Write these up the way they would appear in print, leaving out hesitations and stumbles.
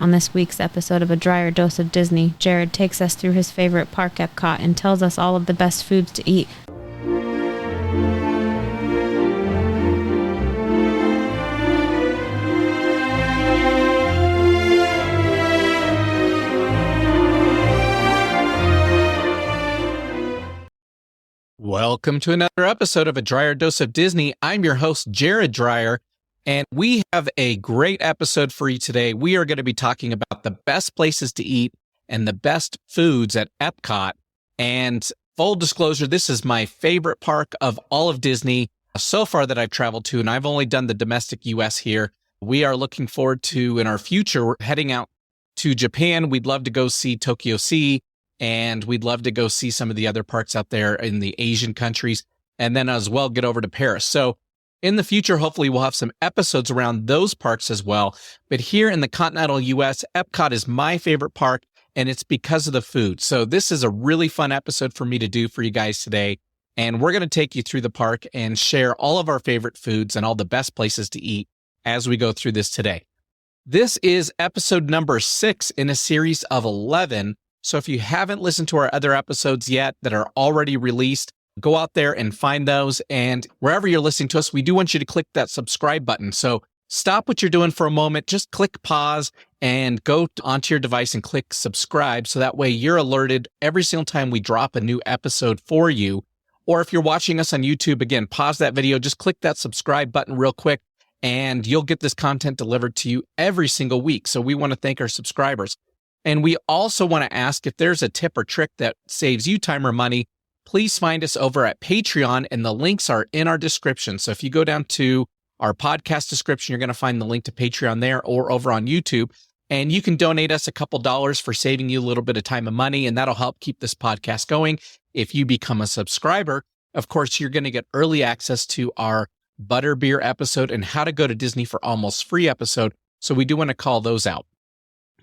On this week's episode of A Drier Dose of Disney, Jared takes us through his favorite park, EPCOT, and tells us all of the best foods to eat. Welcome to another episode of A Drier Dose of Disney. I'm your host, Jared Drier, and we have a great episode for you today. We are going to be talking about the best places to eat and the best foods at EPCOT. And full disclosure, this is my favorite park of all of Disney so far that I've traveled to, and I've only done the domestic US here. We are looking forward to, in our future, we're heading out to Japan. We'd love to go see Tokyo Sea. And we'd love to go see some of the other parks out there in the Asian countries, and then as well get over to Paris. So in the future, hopefully we'll have some episodes around those parks as well. But here in the continental US, EPCOT is my favorite park, and it's because of the food. So this is a really fun episode for me to do for you guys today. And we're going to take you through the park and share all of our favorite foods and all the best places to eat as we go through this today. This is episode number 6 in a series of 11. So if you haven't listened to our other episodes yet that are already released, go out there and find those. And wherever you're listening to us, we do want you to click that subscribe button. So stop what you're doing for a moment, just click pause and go onto your device and click subscribe. So that way you're alerted every single time we drop a new episode for you. Or if you're watching us on YouTube, again, pause that video, just click that subscribe button real quick, and you'll get this content delivered to you every single week. So we want to thank our subscribers. And we also want to ask if there's a tip or trick that saves you time or money, please find us over at Patreon, and the links are in our description. So if you go down to our podcast description, you're going to find the link to Patreon there or over on YouTube, and you can donate us a couple dollars for saving you a little bit of time and money, and that'll help keep this podcast going. If you become a subscriber, of course, you're going to get early access to our Butterbeer episode and How to Go to Disney for Almost Free episode. So we do want to call those out.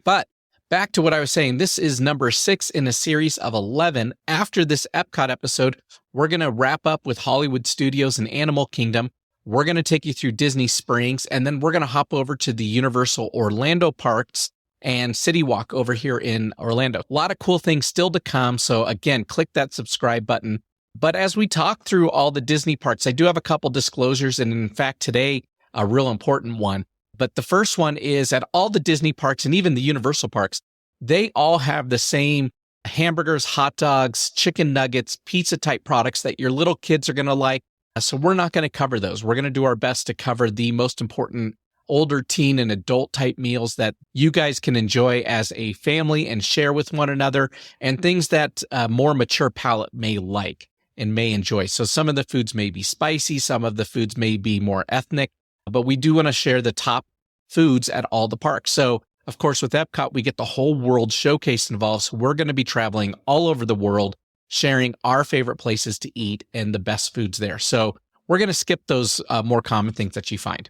But back to what I was saying, this is number 6 in a series of 11. After this EPCOT episode, we're going to wrap up with Hollywood Studios and Animal Kingdom. We're going to take you through Disney Springs, and then we're going to hop over to the Universal Orlando parks and City Walk over here in Orlando. A lot of cool things still to come. So again, click that subscribe button. But as we talk through all the Disney parks, I do have a couple disclosures, and in fact, today, a real important one. But the first one is at all the Disney parks and even the Universal parks, they all have the same hamburgers, hot dogs, chicken nuggets, pizza type products that your little kids are going to like. So we're not going to cover those. We're going to do our best to cover the most important older teen and adult type meals that you guys can enjoy as a family and share with one another, and things that a more mature palate may like and may enjoy. So some of the foods may be spicy, some of the foods may be more ethnic, but we do want to share the top foods at all the parks. So, of course, with EPCOT, we get the whole world showcase involved. So we're going to be traveling all over the world, sharing our favorite places to eat and the best foods there. So we're going to skip those more common things that you find.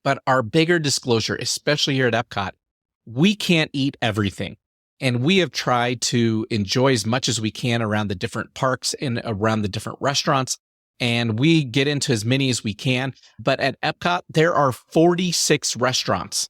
But our bigger disclosure, especially here at EPCOT, we can't eat everything. And we have tried to enjoy as much as we can around the different parks and around the different restaurants. And we get into as many as we can. But at EPCOT, there are 46 restaurants.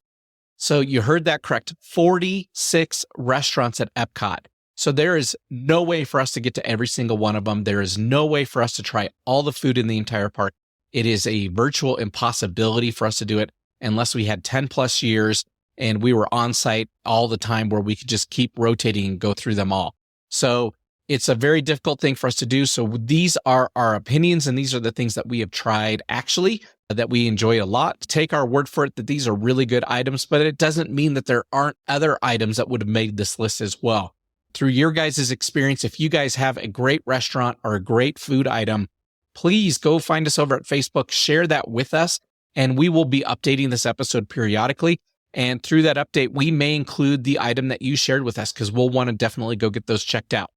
So you heard that correct, 46 restaurants at EPCOT. So there is no way for us to get to every single one of them. There is no way for us to try all the food in the entire park. It is a virtual impossibility for us to do it unless we had 10 plus years and we were on site all the time where we could just keep rotating and go through them all. So it's a very difficult thing for us to do. So these are our opinions, and these are the things that we have tried actually that we enjoy a lot. Take our word for it that these are really good items, but it doesn't mean that there aren't other items that would have made this list as well. Through your guys' experience, if you guys have a great restaurant or a great food item, please go find us over at Facebook, share that with us, and we will be updating this episode periodically. And through that update, we may include the item that you shared with us because we'll want to definitely go get those checked out.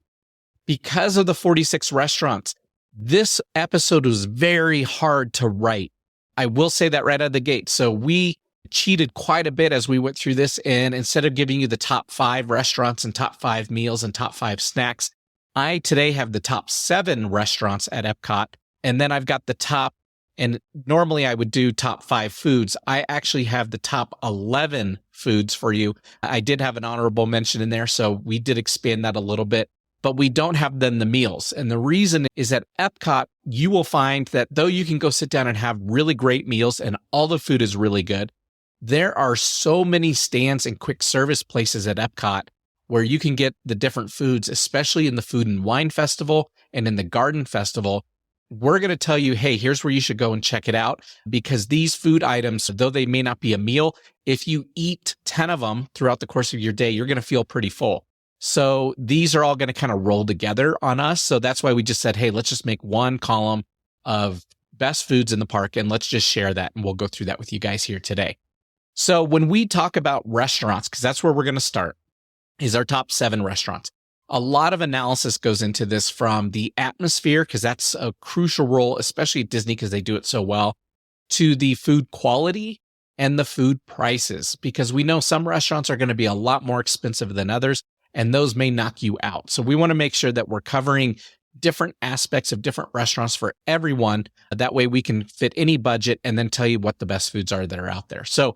Because of the 46 restaurants, this episode was very hard to write. I will say that right out of the gate. So we cheated quite a bit as we went through this. And instead of giving you the top 5 restaurants and top 5 meals and top 5 snacks, I today have the top 7 restaurants at EPCOT. And then I've got the top And normally I would do top 5 foods. I actually have the top 11 foods for you. I did have an honorable mention in there, so we did expand that a little bit, but we don't have then the meals. And the reason is at EPCOT, you will find that though you can go sit down and have really great meals and all the food is really good, there are so many stands and quick service places at EPCOT where you can get the different foods, especially in the Food and Wine Festival and in the Garden Festival. We're going to tell you, hey, here's where you should go and check it out, because these food items, though they may not be a meal, if you eat 10 of them throughout the course of your day, you're going to feel pretty full. So these are all going to kind of roll together on us. So that's why we just said, hey, let's just make one column of best foods in the park and let's just share that. And we'll go through that with you guys here today. So when we talk about restaurants, because that's where we're going to start, is our top 7 restaurants. A lot of analysis goes into this, from the atmosphere, because that's a crucial role, especially at Disney because they do it so well, to the food quality and the food prices, because we know some restaurants are going to be a lot more expensive than others, and those may knock you out. So we want to make sure that we're covering different aspects of different restaurants for everyone. That way we can fit any budget and then tell you what the best foods are that are out there. So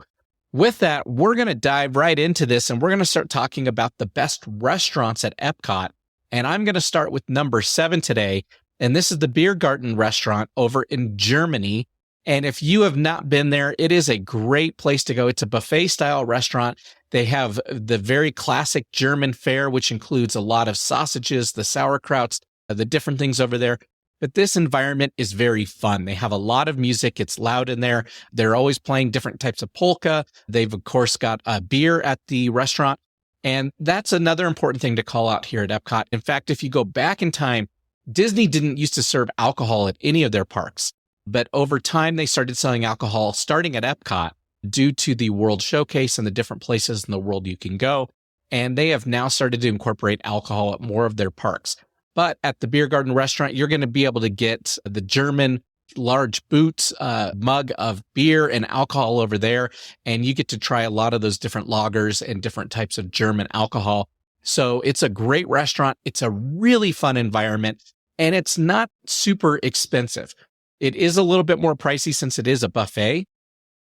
with that, we're going to dive right into this, and we're going to start talking about the best restaurants at EPCOT. And I'm going to start with number 7 today. And this is the Biergarten restaurant over in Germany. And if you have not been there, it is a great place to go. It's a buffet style restaurant. They have the very classic German fare, which includes a lot of sausages, the sauerkrauts, the different things over there. But this environment is very fun. They have a lot of music. It's loud in there. They're always playing different types of polka. They've, of course, got a beer at the restaurant. And that's another important thing to call out here at EPCOT. In fact, if you go back in time, Disney didn't used to serve alcohol at any of their parks. But over time, they started selling alcohol starting at EPCOT due to the World Showcase and the different places in the world you can go. And they have now started to incorporate alcohol at more of their parks. But at the Biergarten restaurant, you're going to be able to get the German large boots mug of beer and alcohol over there. And you get to try a lot of those different lagers and different types of German alcohol. So it's a great restaurant. It's a really fun environment, and it's not super expensive. It is a little bit more pricey since it is a buffet.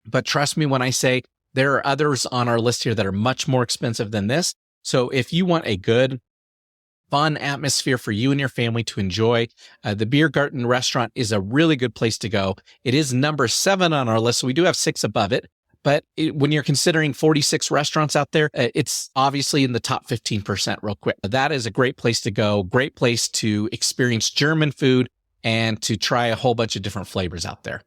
But trust me when I say there are others on our list here that are much more expensive than this. So if you want a good, fun atmosphere for you and your family to enjoy, the Biergarten restaurant is a really good place to go. It is number 7 on our list, so we do have 6 above it. But when you're considering 46 restaurants out there, it's obviously in the top 15% real quick. That is a great place to go, great place to experience German food and to try a whole bunch of different flavors out there.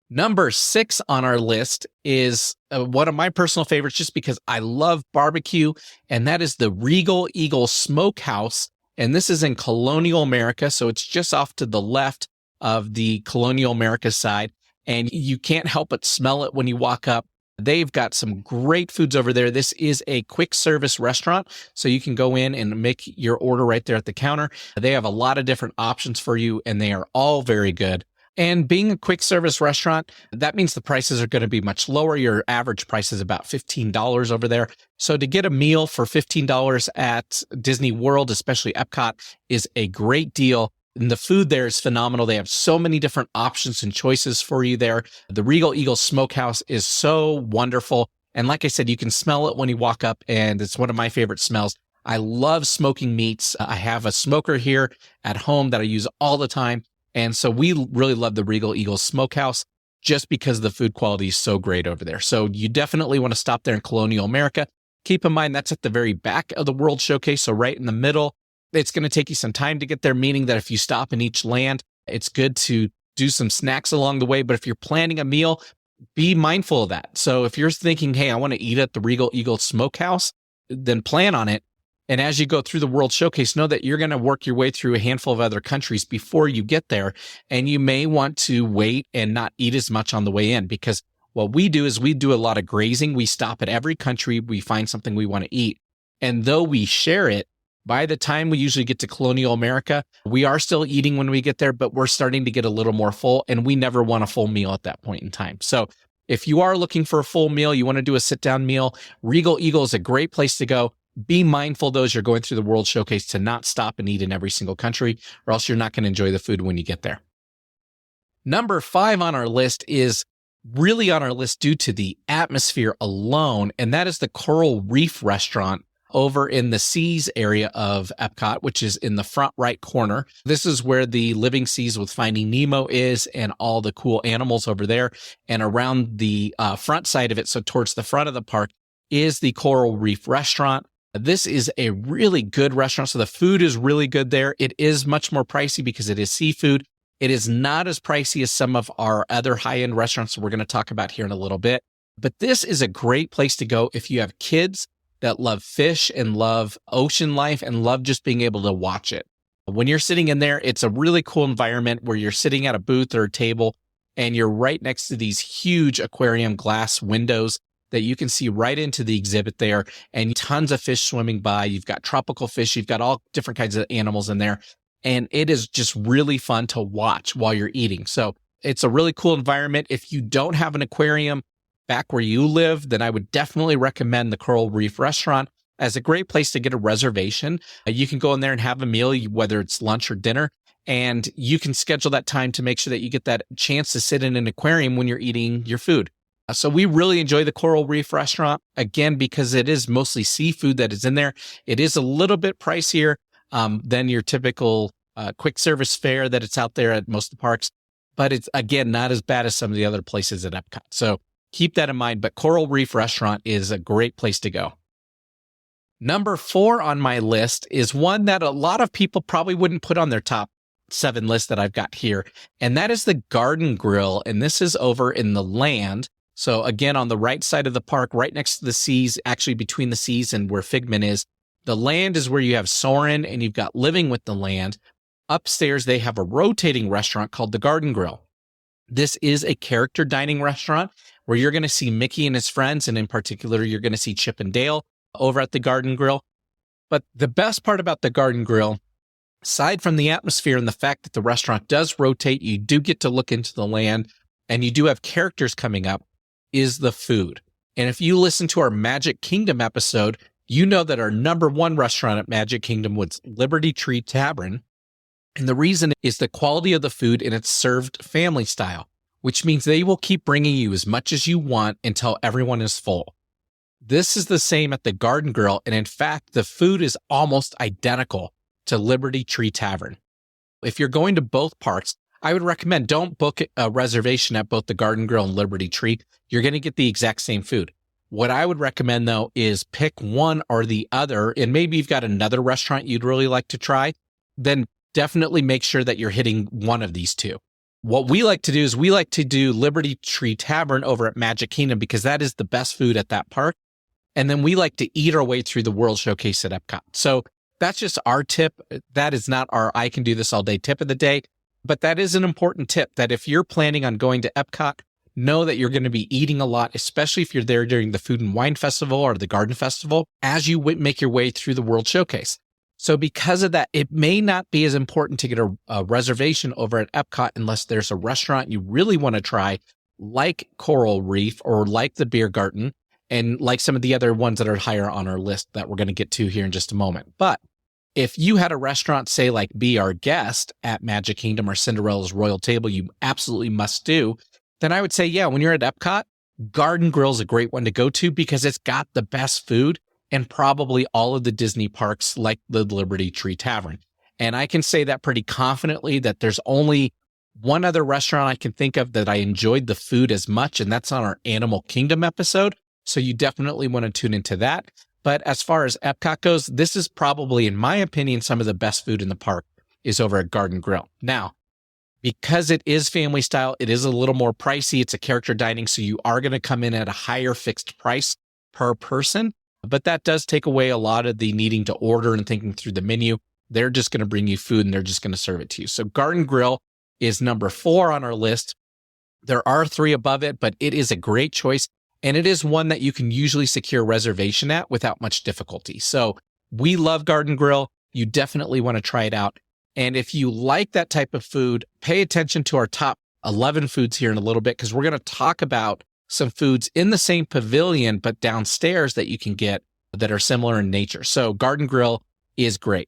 Number 6 on our list is one of my personal favorites just because I love barbecue, and that is the Regal Eagle Smokehouse. And this is in Colonial America, so it's just off to the left of the Colonial America side. And you can't help but smell it when you walk up. They've got some great foods over there. This is a quick service restaurant, so you can go in and make your order right there at the counter. They have a lot of different options for you, and they are all very good. And being a quick service restaurant, that means the prices are going to be much lower. Your average price is about $15 over there. So to get a meal for $15 at Disney World, especially Epcot, is a great deal. And the food there is phenomenal. They have so many different options and choices for you there. The Regal Eagle Smokehouse is so wonderful. And like I said, you can smell it when you walk up, and it's one of my favorite smells. I love smoking meats. I have a smoker here at home that I use all the time. And so we really love the Regal Eagle Smokehouse just because the food quality is so great over there. So you definitely want to stop there in Colonial America. Keep in mind, that's at the very back of the World Showcase, so right in the middle. It's going to take you some time to get there, meaning that if you stop in each land, it's good to do some snacks along the way. But if you're planning a meal, be mindful of that. So if you're thinking, hey, I want to eat at the Regal Eagle Smokehouse, then plan on it. And as you go through the World Showcase, know that you're going to work your way through a handful of other countries before you get there. And you may want to wait and not eat as much on the way in, because what we do is we do a lot of grazing. We stop at every country. We find something we want to eat. And though we share it, by the time we usually get to Colonial America, we are still eating when we get there, but we're starting to get a little more full, and we never want a full meal at that point in time. So if you are looking for a full meal, you want to do a sit-down meal, Regal Eagle is a great place to go. Be mindful, though, as you're going through the World Showcase, to not stop and eat in every single country, or else you're not going to enjoy the food when you get there. Number 5 on our list is really on our list due to the atmosphere alone, and that is the Coral Reef Restaurant over in the Seas area of EPCOT, which is in the front right corner. This is where the Living Seas with Finding Nemo is and all the cool animals over there. And around the front side of it, so towards the front of the park, is the Coral Reef Restaurant. This is a really good restaurant. So the food is really good there. It is much more pricey because it is seafood. It is not as pricey as some of our other high-end restaurants we're going to talk about here in a little bit. But this is a great place to go if you have kids that love fish and love ocean life and love just being able to watch it. When you're sitting in there, it's a really cool environment where you're sitting at a booth or a table and you're right next to these huge aquarium glass windows that you can see right into the exhibit there, and tons of fish swimming by. You've got tropical fish. You've got all different kinds of animals in there. And it is just really fun to watch while you're eating. So it's a really cool environment. If you don't have an aquarium back where you live, then I would definitely recommend the Coral Reef Restaurant as a great place to get a reservation. You can go in there and have a meal, whether it's lunch or dinner, and you can schedule that time to make sure that you get that chance to sit in an aquarium when you're eating your food. So we really enjoy the Coral Reef Restaurant, again, because it is mostly seafood that is in there. It is a little bit pricier than your typical quick service fare that it's out there at most of the parks. But it's, again, not as bad as some of the other places at EPCOT. So keep that in mind. But Coral Reef Restaurant is a great place to go. Number 4 on my list is one that a lot of people probably wouldn't put on their top 7 list that I've got here. And that is the Garden Grill. And this is over in the Land. So again, on the right side of the park, right next to the Seas, actually between the Seas and where Figment is. The Land is where you have Soarin' and you've got Living with the Land. Upstairs, they have a rotating restaurant called the Garden Grill. This is a character dining restaurant where you're going to see Mickey and his friends, and in particular, you're going to see Chip and Dale over at the Garden Grill. But the best part about the Garden Grill, aside from the atmosphere and the fact that the restaurant does rotate, you do get to look into the land, and you do have characters coming up, is the food. And if you listen to our Magic Kingdom episode, you know that our number 1 restaurant at Magic Kingdom was Liberty Tree Tavern. And the reason is the quality of the food, and it's served family style, which means they will keep bringing you as much as you want until everyone is full. This is the same at the Garden Grill. And in fact, the food is almost identical to Liberty Tree Tavern. If you're going to both parks, I would recommend don't book a reservation at both the Garden Grill and Liberty Tree. You're going to get the exact same food. What I would recommend, though, is pick one or the other. And maybe you've got another restaurant you'd really like to try. Then definitely make sure that you're hitting one of these two. What we like to do is we like to do Liberty Tree Tavern over at Magic Kingdom because that is the best food at that park. And then we like to eat our way through the World Showcase at EPCOT. So that's just our tip. That is not our I can do this all day tip of the day. But that is an important tip that if you're planning on going to EPCOT, know that you're going to be eating a lot, especially if you're there during the Food and Wine Festival or the Garden Festival, as you make your way through the World Showcase. So because of that, it may not be as important to get a reservation over at EPCOT unless there's a restaurant you really want to try, like Coral Reef or like the Beer Garden, and like some of the other ones that are higher on our list that we're going to get to here in just a moment. But if you had a restaurant, say like Be Our Guest at Magic Kingdom or Cinderella's Royal Table, you absolutely must do, then I would say, yeah, when you're at EPCOT, Garden Grill is a great one to go to because it's got the best food and probably all of the Disney parks like the Liberty Tree Tavern. And I can say that pretty confidently that there's only one other restaurant I can think of that I enjoyed the food as much, and that's on our Animal Kingdom episode. So you definitely want to tune into that. But as far as EPCOT goes, this is probably, in my opinion, some of the best food in the park is over at Garden Grill. Now, because it is family style, it is a little more pricey. It's a character dining, so you are going to come in at a higher fixed price per person. But that does take away a lot of the needing to order and thinking through the menu. They're just going to bring you food and they're just going to serve it to you. So Garden Grill is number 4 on our list. There are 3 above it, but it is a great choice. And it is one that you can usually secure a reservation at without much difficulty. So we love Garden Grill. You definitely want to try it out. And if you like that type of food, pay attention to our top 11 foods here in a little bit, because we're going to talk about some foods in the same pavilion, but downstairs that you can get that are similar in nature. So Garden Grill is great.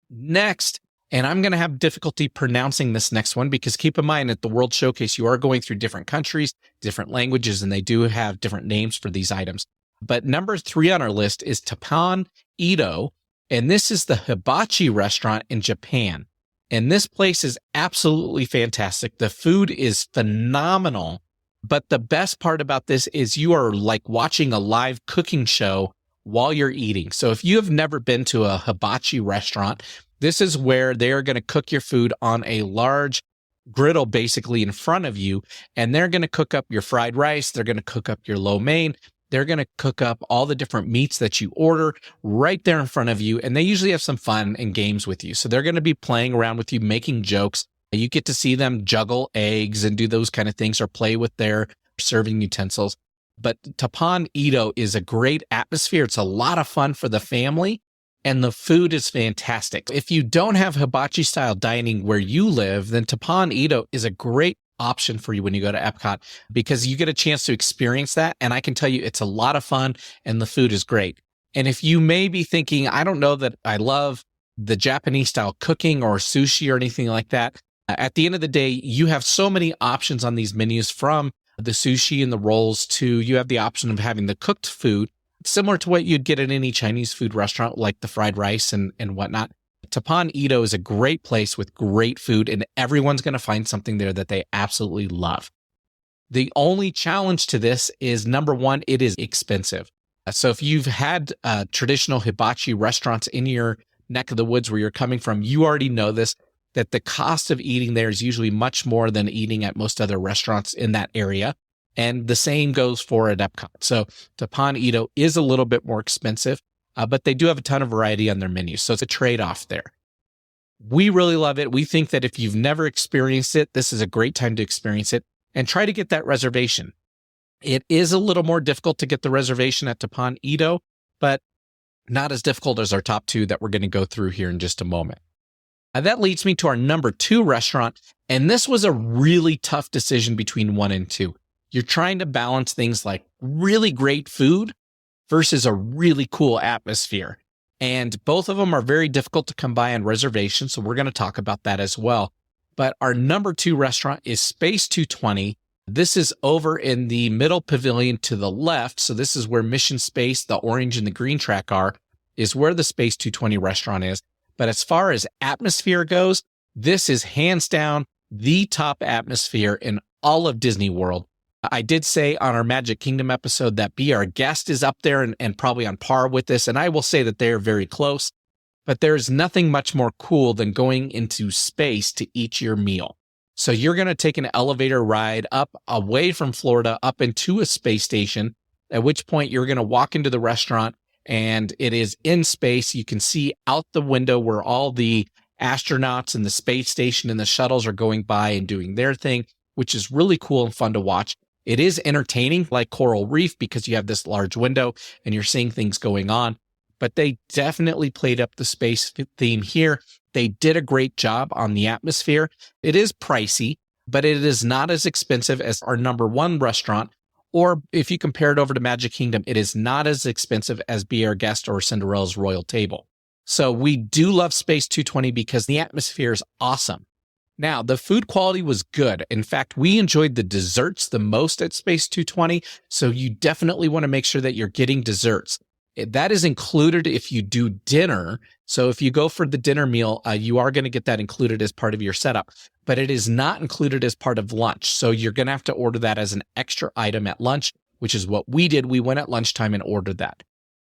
Next, And I'm going to have difficulty pronouncing this next one because keep in mind at the World Showcase, you are going through different countries, different languages, and they do have different names for these items. But number 3 on our list is Teppan Edo. And this is the hibachi restaurant in Japan. And this place is absolutely fantastic. The food is phenomenal. But the best part about this is you are like watching a live cooking show while you're eating. So if you have never been to a hibachi restaurant, this is where they're going to cook your food on a large griddle basically in front of you. And they're going to cook up your fried rice. They're going to cook up your lo mein. They're going to cook up all the different meats that you order right there in front of you. And they usually have some fun and games with you. So they're going to be playing around with you, making jokes. You get to see them juggle eggs and do those kind of things or play with their serving utensils. But Teppan Edo is a great atmosphere. It's a lot of fun for the family. And the food is fantastic. If you don't have hibachi style dining where you live, then Teppan Edo is a great option for you when you go to EPCOT because you get a chance to experience that. And I can tell you it's a lot of fun and the food is great. And if you may be thinking, I don't know that I love the Japanese style cooking or sushi or anything like that, at the end of the day, you have so many options on these menus from the sushi and the rolls to you have the option of having the cooked food, similar to what you'd get at any Chinese food restaurant, like the fried rice and whatnot. Teppan Edo is a great place with great food, and everyone's going to find something there that they absolutely love. The only challenge to this is, number one, it is expensive. So if you've had traditional hibachi restaurants in your neck of the woods where you're coming from, you already know this, that the cost of eating there is usually much more than eating at most other restaurants in that area. And the same goes for at EPCOT. So Teppan Edo is a little bit more expensive, but they do have a ton of variety on their menu. So it's a trade-off there. We really love it. We think that if you've never experienced it, this is a great time to experience it and try to get that reservation. It is a little more difficult to get the reservation at Teppan Edo, but not as difficult as our top 2 that we're going to go through here in just a moment. That leads me to our number 2 restaurant. And this was a really tough decision between 1 and 2. You're trying to balance things like really great food versus a really cool atmosphere. And both of them are very difficult to come by on reservation. So we're going to talk about that as well. But our number 2 restaurant is Space 220. This is over in the middle pavilion to the left. So this is where Mission Space, the orange and the green track are, is where the Space 220 restaurant is. But as far as atmosphere goes, this is hands down the top atmosphere in all of Disney World. I did say on our Magic Kingdom episode that Be Our Guest is up there and probably on par with this. And I will say that they are very close, but there's nothing much more cool than going into space to eat your meal. So you're going to take an elevator ride up away from Florida, up into a space station, at which point you're going to walk into the restaurant and it is in space. You can see out the window where all the astronauts and the space station and the shuttles are going by and doing their thing, which is really cool and fun to watch. It is entertaining like Coral Reef because you have this large window and you're seeing things going on, but they definitely played up the space theme here. They did a great job on the atmosphere. It is pricey, but it is not as expensive as our number 1 restaurant. Or if you compare it over to Magic Kingdom, it is not as expensive as Be Our Guest or Cinderella's Royal Table. So we do love Space 220 because the atmosphere is awesome. Now, the food quality was good. In fact, we enjoyed the desserts the most at Space 220. So you definitely want to make sure that you're getting desserts. That is included if you do dinner. So if you go for the dinner meal, you are going to get that included as part of your setup, but it is not included as part of lunch. So you're going to have to order that as an extra item at lunch, which is what we did. We went at lunchtime and ordered that.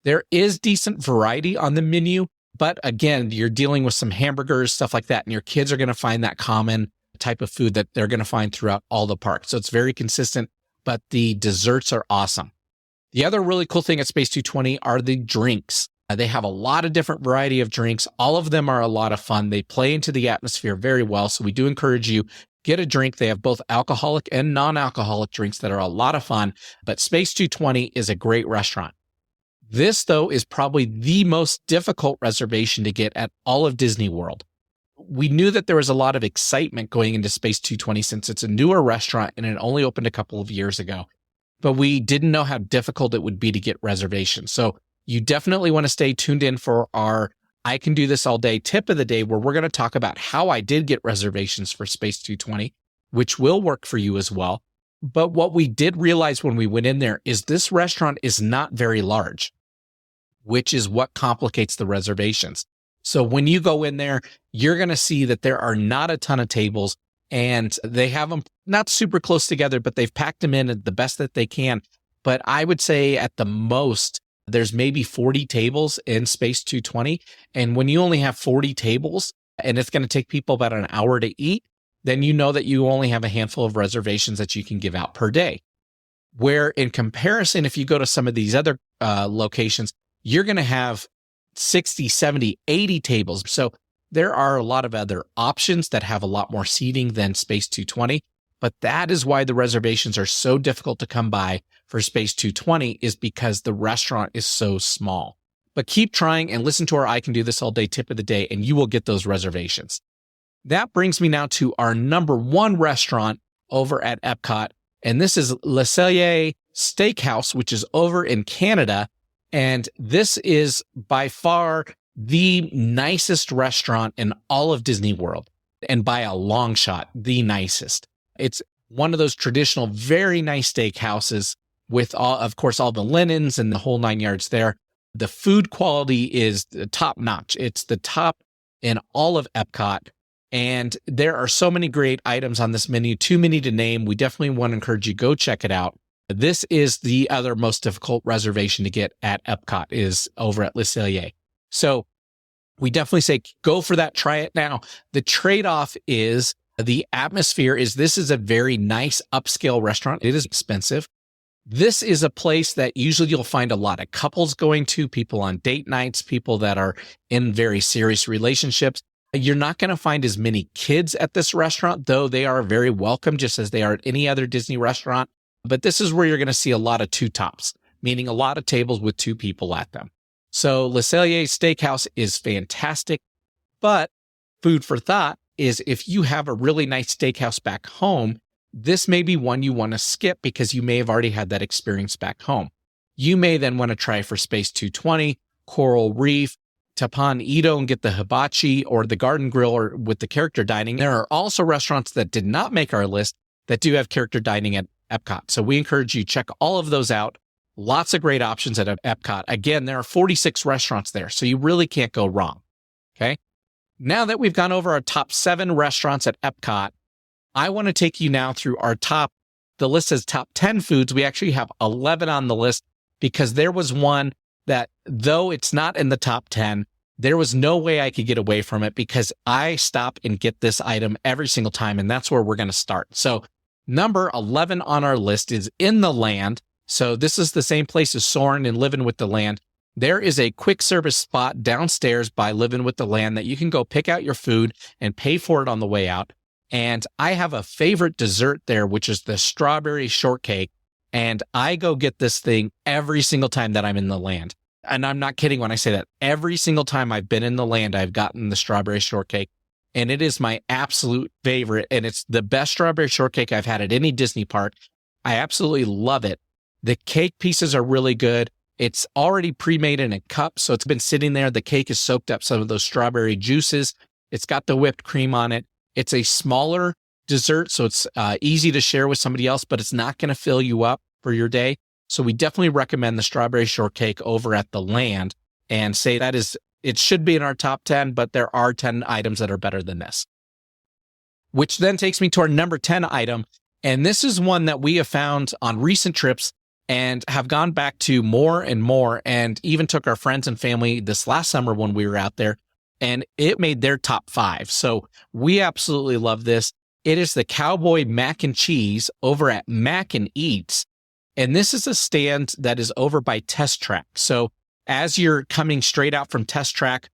There is decent variety on the menu, but again, you're dealing with some hamburgers, stuff like that, and your kids are going to find that common type of food that they're going to find throughout all the parks. So it's very consistent, but the desserts are awesome. The other really cool thing at Space 220 are the drinks. They have a lot of different variety of drinks. All of them are a lot of fun. They play into the atmosphere very well. So we do encourage you, get a drink. They have both alcoholic and non-alcoholic drinks that are a lot of fun. But Space 220 is a great restaurant. This, though, is probably the most difficult reservation to get at all of Disney World. We knew that there was a lot of excitement going into Space 220 since it's a newer restaurant and it only opened a couple of years ago. But we didn't know how difficult it would be to get reservations. So you definitely want to stay tuned in for our I Can Do This All Day tip of the day, where we're going to talk about how I did get reservations for Space 220, which will work for you as well. But what we did realize when we went in there is this restaurant is not very large, which is what complicates the reservations. So when you go in there, you're going to see that there are not a ton of tables, and they have them not super close together, but they've packed them in the best that they can. But I would say at the most, there's maybe 40 tables in Space 220. And when you only have 40 tables and it's going to take people about an hour to eat, then you know that you only have a handful of reservations that you can give out per day. Where in comparison, if you go to some of these other locations, you're going to have 60, 70, 80 tables. So there are a lot of other options that have a lot more seating than Space 220. But that is why the reservations are so difficult to come by for Space 220, is because the restaurant is so small. But keep trying and listen to our I Can Do This All Day tip of the day, and you will get those reservations. That brings me now to our number one restaurant over at EPCOT, and this is Le Cellier Steakhouse, which is over in Canada. And this is by far the nicest restaurant in all of Disney World, and by a long shot, the nicest. It's one of those traditional, very nice steakhouses with, of course, all the linens and the whole 9 yards there. The food quality is top notch. It's the top in all of EPCOT. And there are so many great items on this menu, too many to name. We definitely want to encourage you, go check it out. This is the other most difficult reservation to get at EPCOT, is over at Le Cellier. So we definitely say go for that. Try it now. The trade-off is the atmosphere. This is a very nice upscale restaurant. It is expensive. This is a place that usually you'll find a lot of couples going to, people on date nights, people that are in very serious relationships. You're not going to find as many kids at this restaurant, though they are very welcome, just as they are at any other Disney restaurant. But this is where you're going to see a lot of two tops, meaning a lot of tables with two people at them. So Le Cellier Steakhouse is fantastic, but food for thought is if you have a really nice steakhouse back home, this may be one you want to skip because you may have already had that experience back home. You may then want to try for Space 220, Coral Reef, Tapan Ito and get the hibachi, or the Garden Grill or with the character dining. There are also restaurants that did not make our list that do have character dining at EPCOT. So we encourage you, check all of those out. Lots of great options at EPCOT. Again, there are 46 restaurants there, so you really can't go wrong. Okay. Now that we've gone over our top 7 restaurants at EPCOT, I want to take you now through the list says top 10 foods. We actually have 11 on the list because there was one that, though it's not in the top 10, there was no way I could get away from it because I stop and get this item every single time, and that's where we're going to start. So number 11 on our list is In the Land. So this is the same place as Soarin' and Living with the Land. There is a quick service spot downstairs by Living with the Land that you can go pick out your food and pay for it on the way out. And I have a favorite dessert there, which is the strawberry shortcake. And I go get this thing every single time that I'm in the land. And I'm not kidding when I say that. Every single time I've been in the land, I've gotten the strawberry shortcake. And it is my absolute favorite. And it's the best strawberry shortcake I've had at any Disney park. I absolutely love it. The cake pieces are really good. It's already pre-made in a cup, so it's been sitting there. The cake has soaked up some of those strawberry juices. It's got the whipped cream on it. It's a smaller dessert, so it's easy to share with somebody else, but it's not going to fill you up for your day. So we definitely recommend the strawberry shortcake over at the Land, and say it should be in our top 10, but there are 10 items that are better than this. Which then takes me to our number 10 item, and this is one that we have found on recent trips and have gone back to more and more, and even took our friends and family this last summer when we were out there, and it made their top 5. So we absolutely love this. It is the Cowboy Mac and Cheese over at Mac and Eats. And this is a stand that is over by Test Track. So as you're coming straight out from Test Track,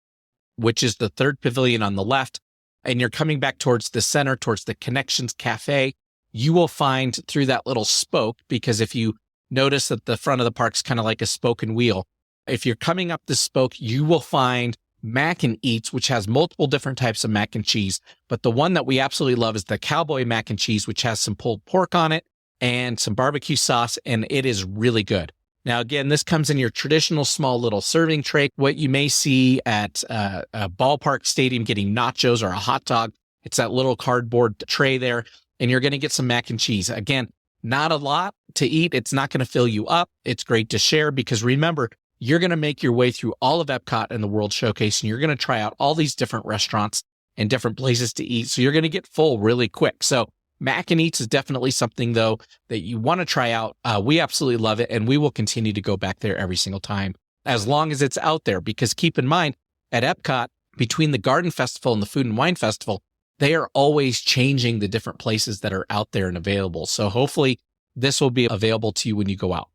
which is the third pavilion on the left, and you're coming back towards the center, towards the Connections Cafe, you will find through that little spoke, because if you notice that the front of the park's kind of like a spoke and wheel, if you're coming up this spoke, you will find Mac and Eats, which has multiple different types of mac and cheese. But the one that we absolutely love is the Cowboy Mac and Cheese, which has some pulled pork on it and some barbecue sauce, and it is really good. Now, again, this comes in your traditional small little serving tray. What you may see at a ballpark stadium getting nachos or a hot dog, it's that little cardboard tray there, and you're going to get some mac and cheese. Again, not a lot to eat. It's not going to fill you up. It's great to share because remember, you're going to make your way through all of EPCOT and the World Showcase, and you're going to try out all these different restaurants and different places to eat. So you're going to get full really quick. So Mac and Eats is definitely something, though, that you want to try out. We absolutely love it, and we will continue to go back there every single time as long as it's out there. Because keep in mind, at EPCOT, between the Garden Festival and the Food and Wine Festival, they are always changing the different places that are out there and available. So hopefully this will be available to you when you go out.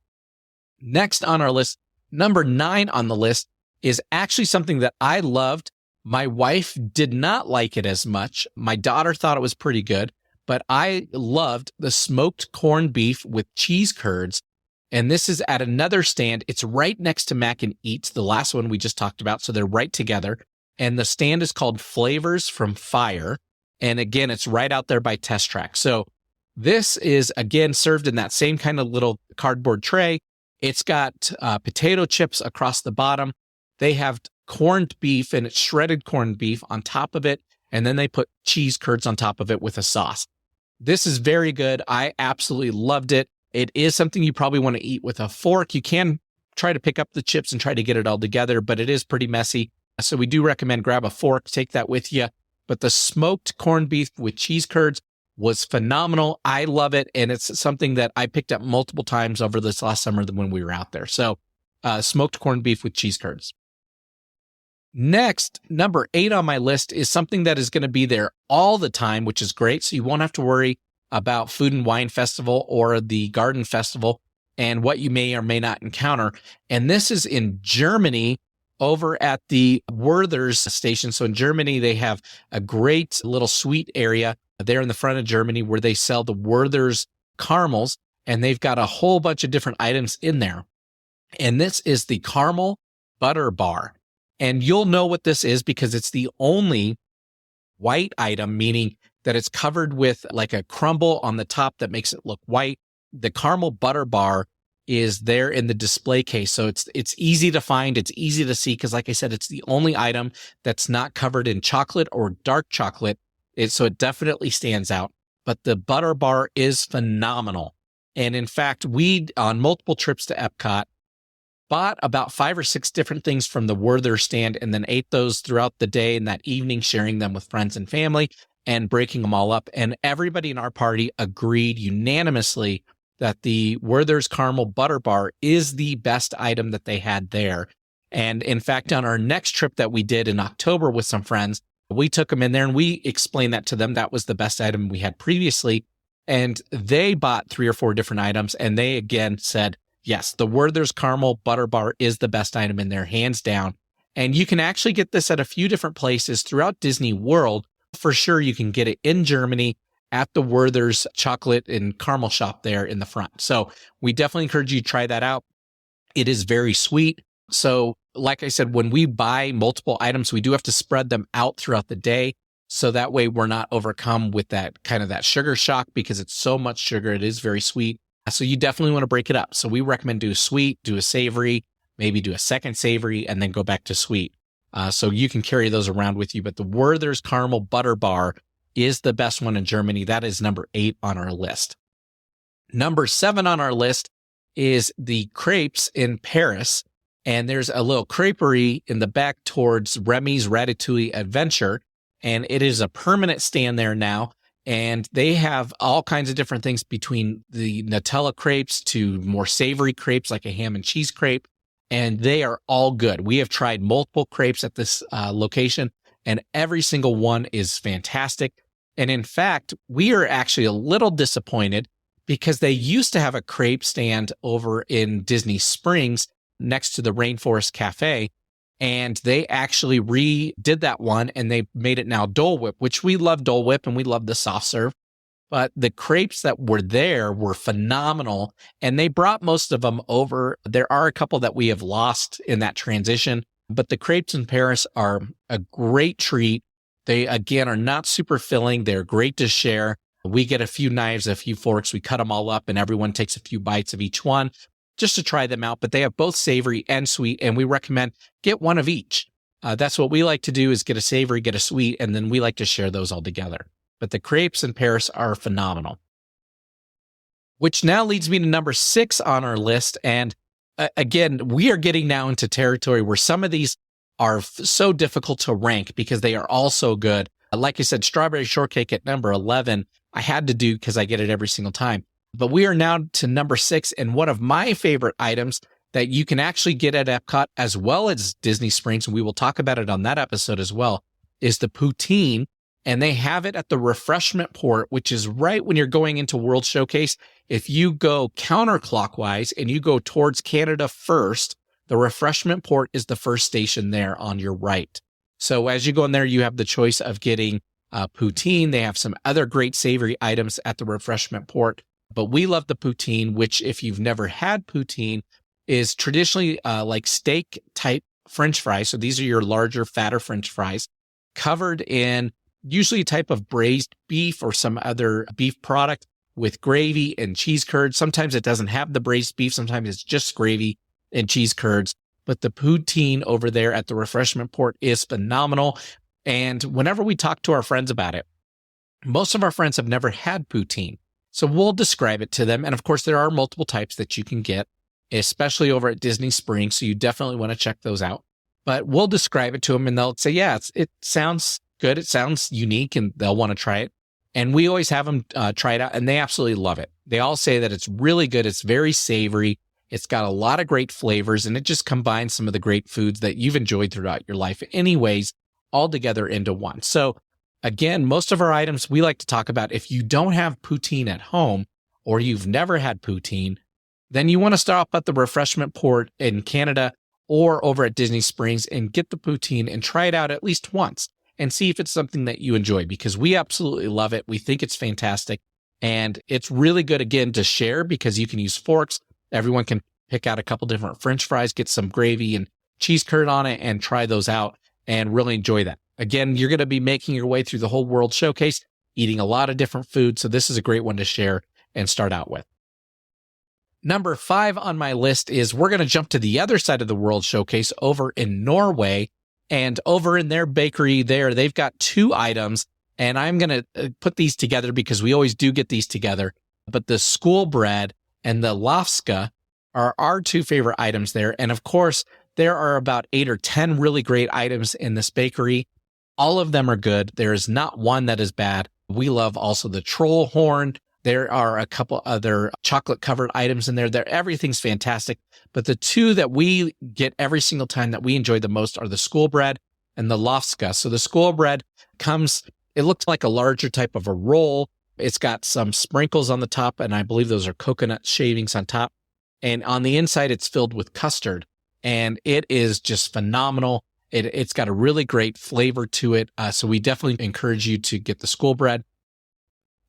Next on our list, number 9 on the list, is actually something that I loved. My wife did not like it as much. My daughter thought it was pretty good. But I loved the smoked corned beef with cheese curds. And this is at another stand. It's right next to Mac and Eats, the last one we just talked about. So they're right together. And the stand is called Flavors from Fire. And again, it's right out there by Test Track. So this is, again, served in that same kind of little cardboard tray. It's got potato chips across the bottom. They have corned beef, and it's shredded corned beef on top of it. And then they put cheese curds on top of it with a sauce. This is very good. I absolutely loved it. It is something you probably want to eat with a fork. You can try to pick up the chips and try to get it all together, but it is pretty messy. So we do recommend grab a fork, take that with you. But the smoked corned beef with cheese curds was phenomenal. I love it. And it's something that I picked up multiple times over this last summer when we were out there. So smoked corned beef with cheese curds. Next, number 8 on my list is something that is going to be there all the time, which is great. So you won't have to worry about Food and Wine Festival or the Garden Festival and what you may or may not encounter. And this is in Germany over at the Werther's station. So in Germany, they have a great little sweet area there in the front of Germany where they sell the Werther's caramels, and they've got a whole bunch of different items in there. And this is the caramel butter bar. And you'll know what this is because it's the only white item, meaning that it's covered with like a crumble on the top that makes it look white. The caramel butter bar is there in the display case. So it's easy to find. It's easy to see because, like I said, it's the only item that's not covered in chocolate or dark chocolate. So it definitely stands out. But the butter bar is phenomenal. And in fact, we, on multiple trips to EPCOT, bought about 5 or 6 different things from the Werther stand and then ate those throughout the day and that evening, sharing them with friends and family and breaking them all up. And everybody in our party agreed unanimously that the Werther's Caramel Butter Bar is the best item that they had there. And in fact, on our next trip that we did in October with some friends, we took them in there and we explained that to them. That was the best item we had previously. And they bought 3 or 4 different items. And they again said, yes, the Werther's Caramel Butter Bar is the best item in there, hands down. And you can actually get this at a few different places throughout Disney World. For sure, you can get it in Germany at the Werther's chocolate and caramel shop there in the front. So we definitely encourage you to try that out. It is very sweet. So like I said, when we buy multiple items, we do have to spread them out throughout the day. So that way we're not overcome with that kind of that sugar shock because it's so much sugar. It is very sweet. So you definitely want to break it up. So we recommend do a sweet, do a savory, maybe do a second savory, and then go back to sweet. So you can carry those around with you. But the Werther's Caramel Butter Bar is the best one in Germany. That is number 8 on our list. Number 7 on our list is the crepes in Paris. And there's a little creperie in the back towards Remy's Ratatouille Adventure. And it is a permanent stand there now. And they have all kinds of different things between the Nutella crepes to more savory crepes like a ham and cheese crepe. And they are all good. We have tried multiple crepes at this location, and every single one is fantastic. And in fact, we are actually a little disappointed because they used to have a crepe stand over in Disney Springs next to the Rainforest Cafe. And they actually redid that one and they made it now Dole Whip, which we love Dole Whip and we love the soft serve. But the crepes that were there were phenomenal and they brought most of them over. There are a couple that we have lost in that transition, but the crepes in Paris are a great treat. They, again, are not super filling. They're great to share. We get a few knives, a few forks. We cut them all up and everyone takes a few bites of each one. just to try them out, but they have both savory and sweet, and we recommend get one of each. That's what we like to do, is get a savory, get a sweet, and then we like to share those all together. But the crepes in Paris are phenomenal. Which now leads me to number 6 on our list. And again, we are getting now into territory where some of these are so difficult to rank because they are all so good. Like I said, strawberry shortcake at number 11, I had to do because I get it every single time. But we are now to number 6, and one of my favorite items that you can actually get at EPCOT as well as Disney Springs, and we will talk about it on that episode as well, is the poutine. And they have it at the refreshment port, which is right when you're going into World Showcase. If you go counterclockwise and you go towards Canada first, the refreshment port is the first station there on your right. So as you go in there, you have the choice of getting poutine. They have some other great savory items at the refreshment port, but we love the poutine, which if you've never had poutine, is traditionally like steak type French fries. So these are your larger, fatter French fries covered in usually a type of braised beef or some other beef product with gravy and cheese curds. Sometimes it doesn't have the braised beef. Sometimes it's just gravy and cheese curds. But the poutine over there at the refreshment port is phenomenal. And whenever we talk to our friends about it, most of our friends have never had poutine. So we'll describe it to them. And of course, there are multiple types that you can get, especially over at Disney Springs. So you definitely want to check those out. But we'll describe it to them and they'll say, yeah, it sounds good. It sounds unique, and they'll want to try it. And we always have them try it out, and they absolutely love it. They all say that it's really good. It's very savory. It's got a lot of great flavors, and it just combines some of the great foods that you've enjoyed throughout your life anyways, all together into one. So again, most of our items we like to talk about, if you don't have poutine at home or you've never had poutine, then you want to stop at the refreshment port in Canada or over at Disney Springs and get the poutine and try it out at least once and see if it's something that you enjoy, because we absolutely love it. We think it's fantastic, and it's really good, again, to share because you can use forks. Everyone can pick out a couple different French fries, get some gravy and cheese curd on it, and try those out and really enjoy that. Again, you're going to be making your way through the whole World Showcase, eating a lot of different food, so this is a great one to share and start out with. Number 5 on my list is we're going to jump to the other side of the World Showcase over in Norway. And over in their bakery there, they've got 2 items, and I'm going to put these together because we always do get these together. But the school bread and the lafska are our 2 favorite items there. And of course, there are about 8 or 10 really great items in this bakery. All of them are good. There is not one that is bad. We love also the troll horn. There are a couple other chocolate covered items in there. Everything's fantastic. But the 2 that we get every single time that we enjoy the most are the school bread and the lafska. So the school bread it looks like a larger type of a roll. It's got some sprinkles on the top, and I believe those are coconut shavings on top. And on the inside, it's filled with custard. And it is just phenomenal. It's got a really great flavor to it. So we definitely encourage you to get the school bread.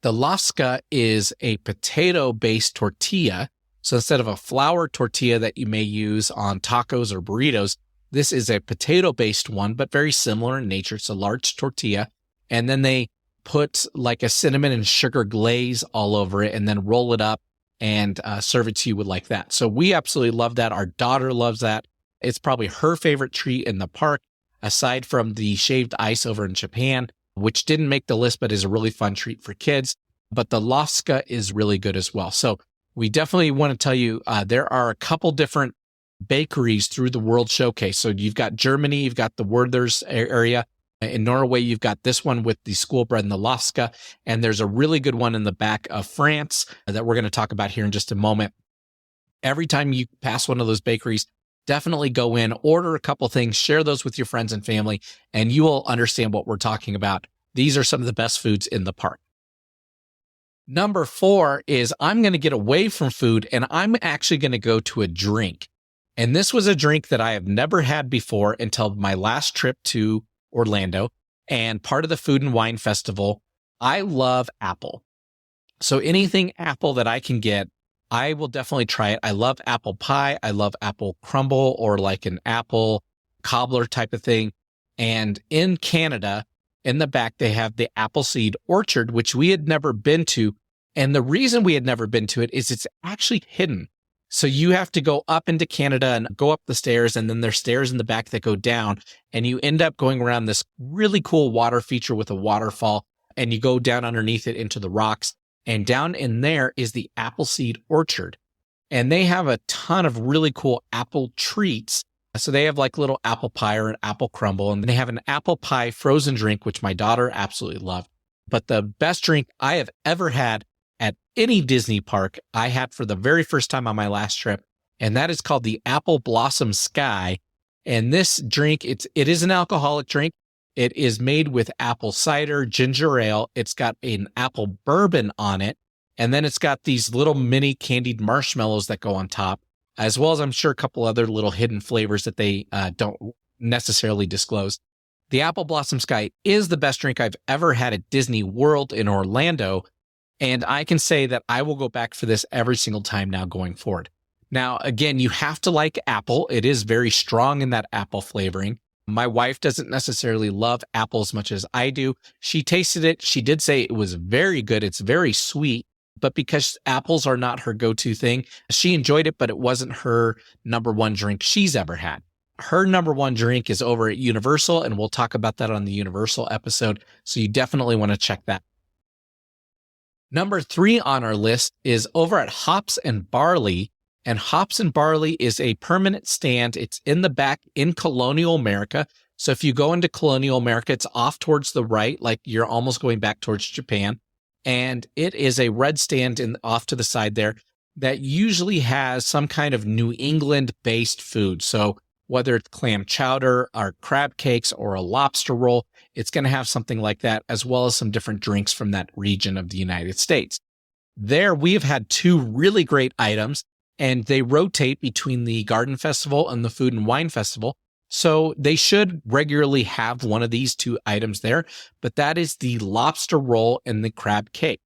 The lafska is a potato-based tortilla. So instead of a flour tortilla that you may use on tacos or burritos, this is a potato-based one, but very similar in nature. It's a large tortilla. And then they put like a cinnamon and sugar glaze all over it and then roll it up and serve it to you with like that. So we absolutely love that. Our daughter loves that. It's probably her favorite treat in the park, aside from the shaved ice over in Japan, which didn't make the list, but is a really fun treat for kids. But the lafska is really good as well. So we definitely want to tell you, there are a couple different bakeries through the World Showcase. So you've got Germany, you've got the Werther's area. In Norway, you've got this one with the school bread and the lafska. And there's a really good one in the back of France that we're going to talk about here in just a moment. Every time you pass one of those bakeries, definitely go in, order a couple things, share those with your friends and family, and you will understand what we're talking about. These are some of the best foods in the park. Number 4 is I'm going to get away from food, and I'm actually going to go to a drink. And this was a drink that I have never had before until my last trip to Orlando and part of the Food and Wine Festival. I love apple. So anything apple that I can get, I will definitely try it. I love apple pie. I love apple crumble or like an apple cobbler type of thing. And in Canada, in the back, they have the Appleseed Orchard, which we had never been to. And the reason we had never been to it is it's actually hidden. So you have to go up into Canada and go up the stairs, and then there's stairs in the back that go down, and you end up going around this really cool water feature with a waterfall, and you go down underneath it into the rocks. And down in there is the Appleseed Orchard. And they have a ton of really cool apple treats. So they have like little apple pie or an apple crumble, and they have an apple pie frozen drink, which my daughter absolutely loved. But the best drink I have ever had at any Disney park, I had for the very first time on my last trip, and that is called the Apple Blossom Sky. And this drink, it is an alcoholic drink. It is made with apple cider, ginger ale. It's got an apple bourbon on it. And then it's got these little mini candied marshmallows that go on top, as well as I'm sure a couple other little hidden flavors that they don't necessarily disclose. The Apple Blossom Sky is the best drink I've ever had at Disney World in Orlando. And I can say that I will go back for this every single time now going forward. Now, again, you have to like apple. It is very strong in that apple flavoring. My wife doesn't necessarily love apple as much as I do. She tasted it. She did say it was very good. It's very sweet, but because apples are not her go-to thing, she enjoyed it, but it wasn't her number one drink she's ever had. Her number one drink is over at Universal, and we'll talk about that on the Universal episode. So you definitely want to check that. Number 3 on our list is over at Hops and Barley. And Hops and Barley is a permanent stand. It's in the back in Colonial America. So if you go into Colonial America, it's off towards the right, like you're almost going back towards Japan. And it is a red stand off to the side there that usually has some kind of New England-based food. So whether it's clam chowder or crab cakes or a lobster roll, it's going to have something like that, as well as some different drinks from that region of the United States. There, we have had 2 really great items, and they rotate between the Garden Festival and the Food and Wine Festival. So they should regularly have one of these 2 items there, but that is the lobster roll and the crab cake.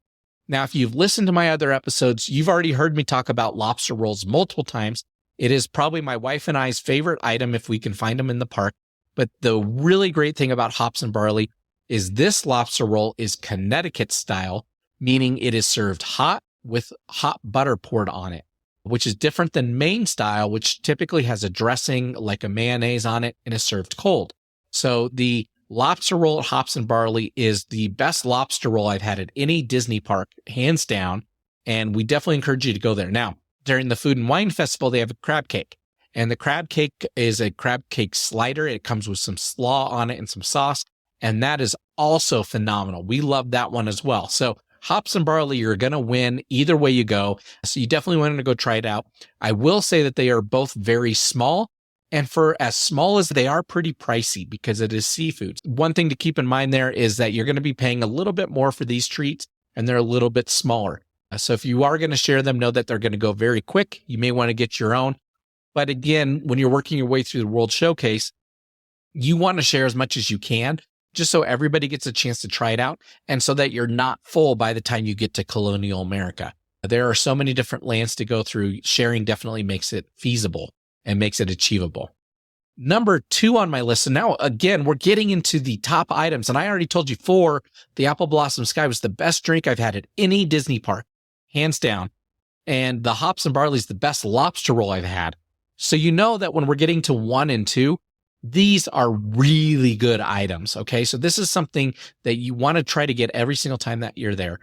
Now, if you've listened to my other episodes, you've already heard me talk about lobster rolls multiple times. It is probably my wife and I's favorite item if we can find them in the park. But the really great thing about Hops and Barley is this lobster roll is Connecticut style, meaning it is served hot with hot butter poured on it, which is different than Maine style, which typically has a dressing like a mayonnaise on it and is served cold. So the lobster roll at Hops and Barley is the best lobster roll I've had at any Disney park, hands down. And we definitely encourage you to go there. Now, during the Food and Wine Festival, they have a crab cake. And the crab cake is a crab cake slider. It comes with some slaw on it and some sauce. And that is also phenomenal. We love that one as well. So Hops and Barley, you're going to win either way you go. So you definitely want to go try it out. I will say that they are both very small. And for as small as they are, pretty pricey because it is seafood. One thing to keep in mind there is that you're going to be paying a little bit more for these treats, and they're a little bit smaller. So if you are going to share them, know that they're going to go very quick. You may want to get your own. But again, when you're working your way through the World Showcase, you want to share as much as you can, just so everybody gets a chance to try it out and so that you're not full by the time you get to Colonial America. There are so many different lands to go through. Sharing definitely makes it feasible and makes it achievable. Number 2 on my list. And now, again, we're getting into the top items. And I already told you 4, the Apple Blossom Sky was the best drink I've had at any Disney park, hands down. And the Hops and Barley is the best lobster roll I've had. So you know that when we're getting to 1 and 2, these are really good items, okay? So this is something that you want to try to get every single time that you're there.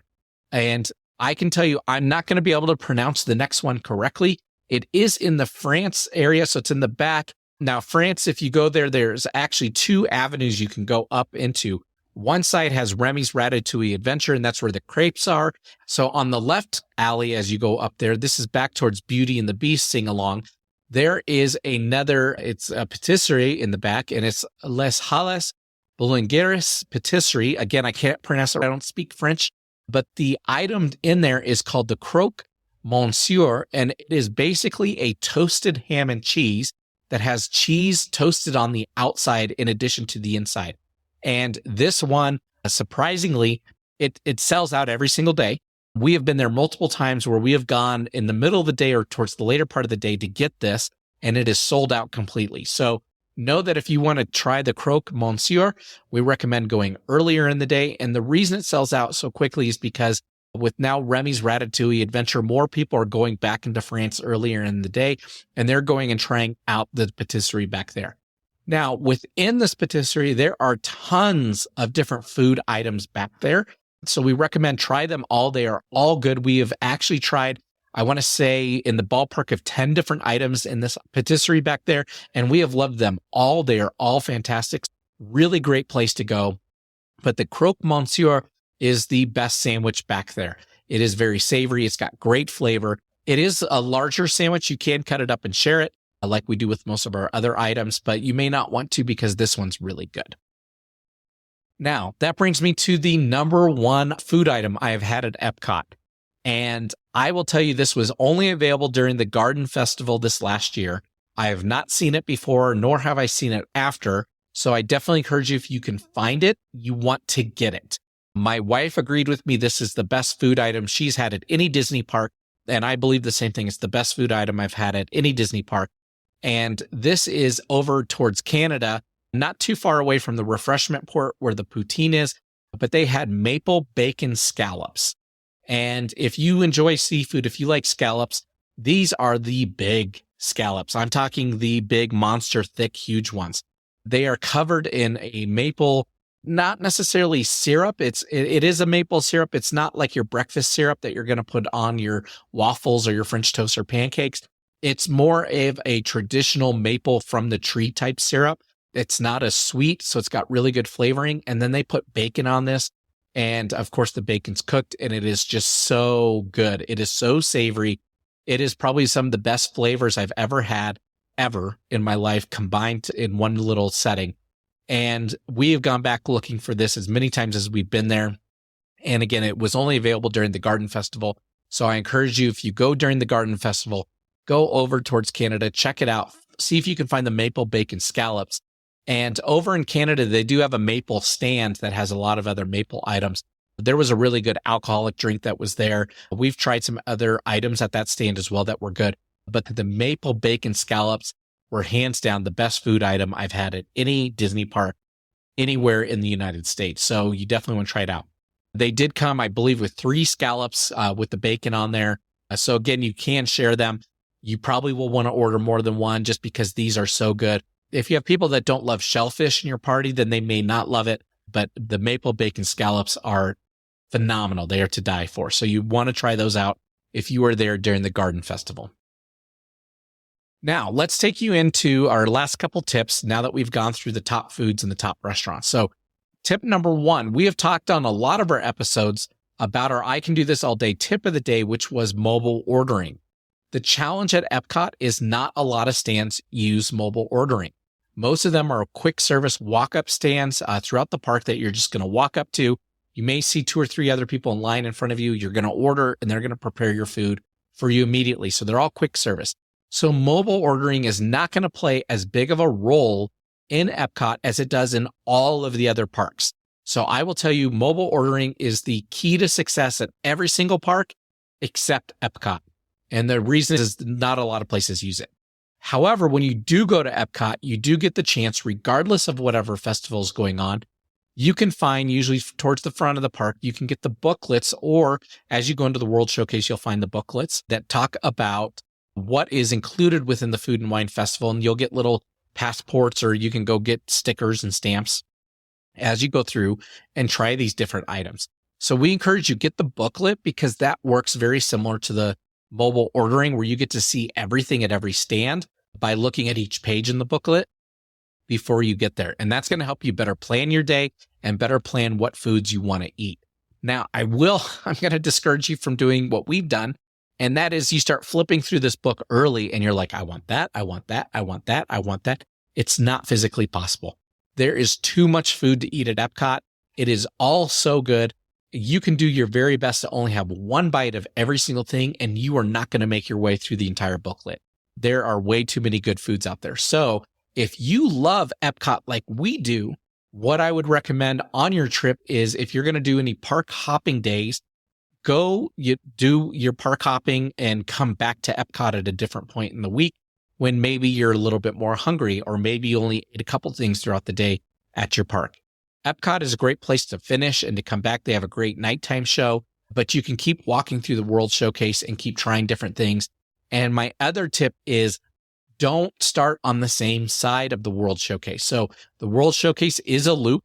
And I can tell you, I'm not going to be able to pronounce the next one correctly. It is in the France area, so it's in the back. Now, France, if you go there, there's actually 2 avenues you can go up into. One side has Remy's Ratatouille Adventure, and that's where the crepes are. So on the left alley, as you go up there, this is back towards Beauty and the Beast sing-along. There is it's a patisserie in the back, and it's Les Halles Boulangeries Patisserie. Again, I can't pronounce it. I don't speak French, but the item in there is called the Croque Monsieur, and it is basically a toasted ham and cheese that has cheese toasted on the outside in addition to the inside. And this one, surprisingly, it sells out every single day. We have been there multiple times where we have gone in the middle of the day or towards the later part of the day to get this, and it is sold out completely. So know that if you want to try the Croque Monsieur, we recommend going earlier in the day. And the reason it sells out so quickly is because With now Remy's Ratatouille Adventure, more people are going back into France earlier in the day, and they're going and trying out the patisserie back there. Now, within this patisserie, there are tons of different food items back there. So we recommend try them all. They are all good. We have actually tried, I want to say, in the ballpark of 10 different items in this patisserie back there, and we have loved them all. They are all fantastic. Really great place to go. But the croque monsieur is the best sandwich back there. It is very savory. It's got great flavor. It is a larger sandwich. You can cut it up and share it like we do with most of our other items, but you may not want to because this one's really good. Now, that brings me to the number one food item I have had at EPCOT. And I will tell you, this was only available during the Garden Festival this last year. I have not seen it before, nor have I seen it after. So I definitely encourage you, if you can find it, you want to get it. My wife agreed with me. This is the best food item she's had at any Disney park. And I believe the same thing. It's the best food item I've had at any Disney park. And this is over towards Canada, not too far away from the refreshment port where the poutine is, but they had maple bacon scallops. And if you enjoy seafood, if you like scallops, these are the big scallops. I'm talking the big monster, thick, huge ones. They are covered in a maple, not necessarily syrup. It is a maple syrup. It's not like your breakfast syrup that you're going to put on your waffles or your French toast or pancakes. It's more of a traditional maple from the tree type syrup. It's not as sweet, so it's got really good flavoring. And then they put bacon on this. And of course, the bacon's cooked, and it is just so good. It is so savory. It is probably some of the best flavors I've ever had, ever in my life, combined in one little setting. And we have gone back looking for this as many times as we've been there. And again, it was only available during the Garden Festival. So I encourage you, if you go during the Garden Festival, go over towards Canada, check it out, see if you can find the maple bacon scallops. And over in Canada, they do have a maple stand that has a lot of other maple items. There was a really good alcoholic drink that was there. We've tried some other items at that stand as well that were good. But the maple bacon scallops were hands down the best food item I've had at any Disney park anywhere in the United States. So you definitely want to try it out. They did come, I believe, with 3 scallops with the bacon on there. So again, you can share them. You probably will want to order more than one just because these are so good. If you have people that don't love shellfish in your party, then they may not love it. But the maple bacon scallops are phenomenal. They are to die for. So you want to try those out if you are there during the Garden Festival. Now, let's take you into our last couple tips now that we've gone through the top foods and the top restaurants. So tip number 1, we have talked on a lot of our episodes about our I Can Do This All Day tip of the day, which was mobile ordering. The challenge at EPCOT is not a lot of stands use mobile ordering. Most of them are quick service walk-up stands throughout the park that you're just going to walk up to. You may see 2 or 3 other people in line in front of you. You're going to order and they're going to prepare your food for you immediately. So they're all quick service. So mobile ordering is not going to play as big of a role in EPCOT as it does in all of the other parks. So I will tell you, mobile ordering is the key to success at every single park except EPCOT. And the reason is not a lot of places use it. However, when you do go to EPCOT, you do get the chance, regardless of whatever festival is going on, you can find, usually towards the front of the park, you can get the booklets, or as you go into the World Showcase, you'll find the booklets that talk about what is included within the Food and Wine Festival. And you'll get little passports, or you can go get stickers and stamps as you go through and try these different items. So we encourage you, get the booklet, because that works very similar to the mobile ordering, where you get to see everything at every stand by looking at each page in the booklet before you get there. And that's going to help you better plan your day and better plan what foods you want to eat. Now, I'm going to discourage you from doing what we've done. And that is, you start flipping through this book early and you're like, I want that, I want that, I want that, I want that. It's not physically possible. There is too much food to eat at EPCOT. It is all so good. You can do your very best to only have one bite of every single thing, and you are not going to make your way through the entire booklet. There are way too many good foods out there. So if you love EPCOT like we do, what I would recommend on your trip is, if you're going to do any park hopping days, go do your park hopping and come back to EPCOT at a different point in the week when maybe you're a little bit more hungry, or maybe you only ate a couple things throughout the day at your park. EPCOT is a great place to finish and to come back. They have a great nighttime show. but you can keep walking through the World Showcase and keep trying different things. And my other tip is don't start on the same side of the World Showcase. So the World Showcase is a loop.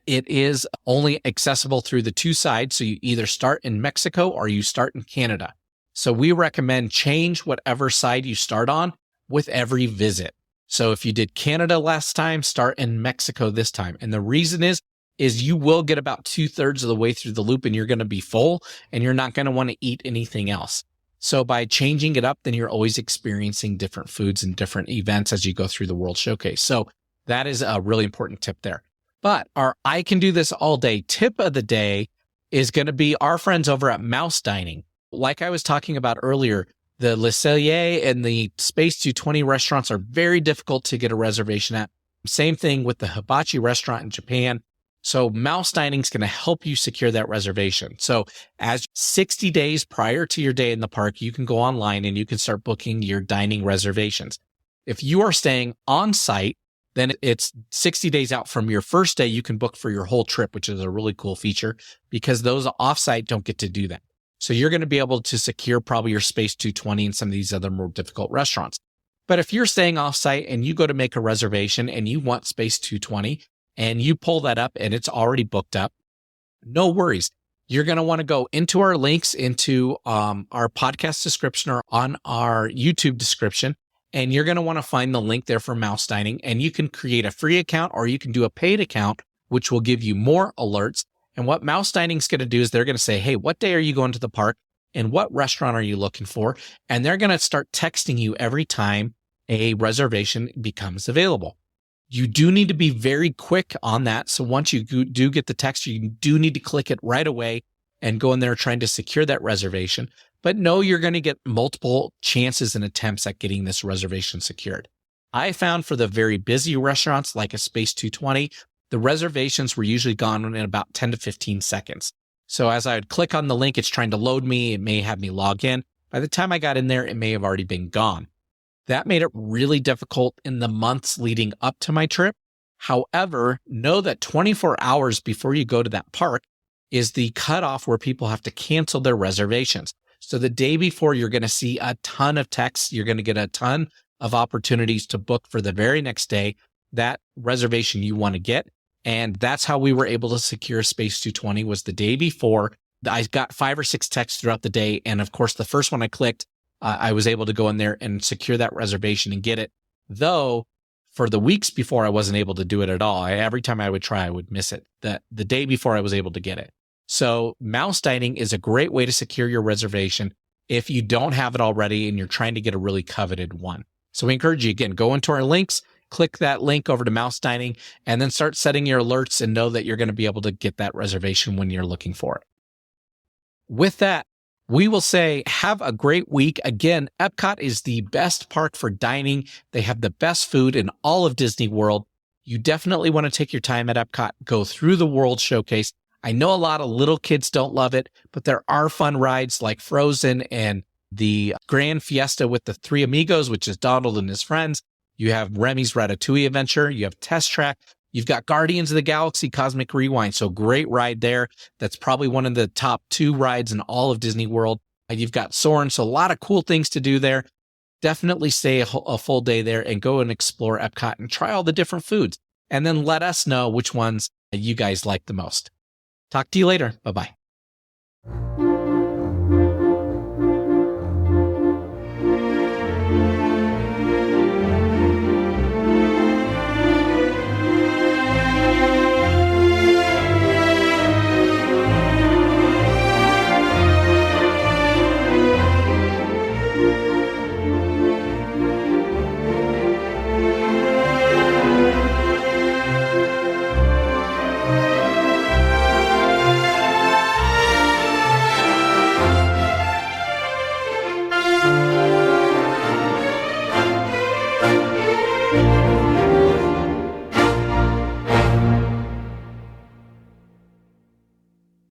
It is only accessible through the two sides. So you either start in Mexico or you start in Canada. So we recommend change whatever side you start on with every visit. So if you did Canada last time, start in Mexico this time. And the reason is you will get about 2/3 of the way through the loop and you're going to be full and you're not going to want to eat anything else. So by changing it up, then you're always experiencing different foods and different events as you go through the World Showcase. So that is a really important tip there. But our I can do this all day tip of the day is going to be our friends over at Mouse Dining. Like I was talking about earlier, the Le Cellier and the Space 220 restaurants are very difficult to get a reservation at. Same thing with the Hibachi restaurant in Japan. So Mouse Dining is going to help you secure that reservation. So as 60 days prior to your day in the park, you can go online and you can start booking your dining reservations. If you are staying on site, then it's 60 days out from your first day, you can book for your whole trip, which is a really cool feature because those offsite don't get to do that. So you're going to be able to secure probably your Space 220 and some of these other more difficult restaurants. But if you're staying offsite and you go to make a reservation and you want Space 220 and you pull that up and it's already booked up, no worries. You're going to want to go into our links into our podcast description or on our YouTube description. And you're going to want to find the link there for Mouse Dining. And you can create a free account or you can do a paid account, which will give you more alerts. And what Mouse Dining is going to do is they're going to say, hey, what day are you going to the park? And what restaurant are you looking for? And they're going to start texting you every time a reservation becomes available. You do need to be very quick on that. So once you do get the text, you do need to click it right away and go in there trying to secure that reservation. But know you're going to get multiple chances and attempts at getting this reservation secured. I found for the very busy restaurants like a Space 220, the reservations were usually gone in about 10 to 15 seconds. So as I would click on the link, it's trying to load me. It may have me log in. By the time I got in there, it may have already been gone. That made it really difficult in the months leading up to my trip. However, know that 24 hours before you go to that park is the cutoff where people have to cancel their reservations. So the day before, you're going to see a ton of texts. You're going to get a ton of opportunities to book for the very next day that reservation you want to get. And that's how we were able to secure Space 220 was the day before. I got 5 or 6 texts throughout the day. And of course, the first one I clicked, I was able to go in there and secure that reservation and get it. Though for the weeks before, I wasn't able to do it at all. Every time I would try, I would miss it. The day before I was able to get it. So Mouse Dining is a great way to secure your reservation if you don't have it already and you're trying to get a really coveted one. So we encourage you, again, go into our links, click that link over to Mouse Dining, and then start setting your alerts and know that you're going to be able to get that reservation when you're looking for it. With that, we will say have a great week. Again, EPCOT is the best park for dining. They have the best food in all of Disney World. You definitely want to take your time at EPCOT, go through the World Showcase. I know a lot of little kids don't love it, but there are fun rides like Frozen and the Grand Fiesta with the Three Amigos, which is Donald and his friends. You have Remy's Ratatouille Adventure. You have Test Track. You've got Guardians of the Galaxy Cosmic Rewind. So great ride there. That's probably one of the top 2 rides in all of Disney World. You've got Soarin'. So a lot of cool things to do there. Definitely stay a full day there and go and explore EPCOT and try all the different foods. And then let us know which ones you guys like the most. Talk to you later. Bye-bye.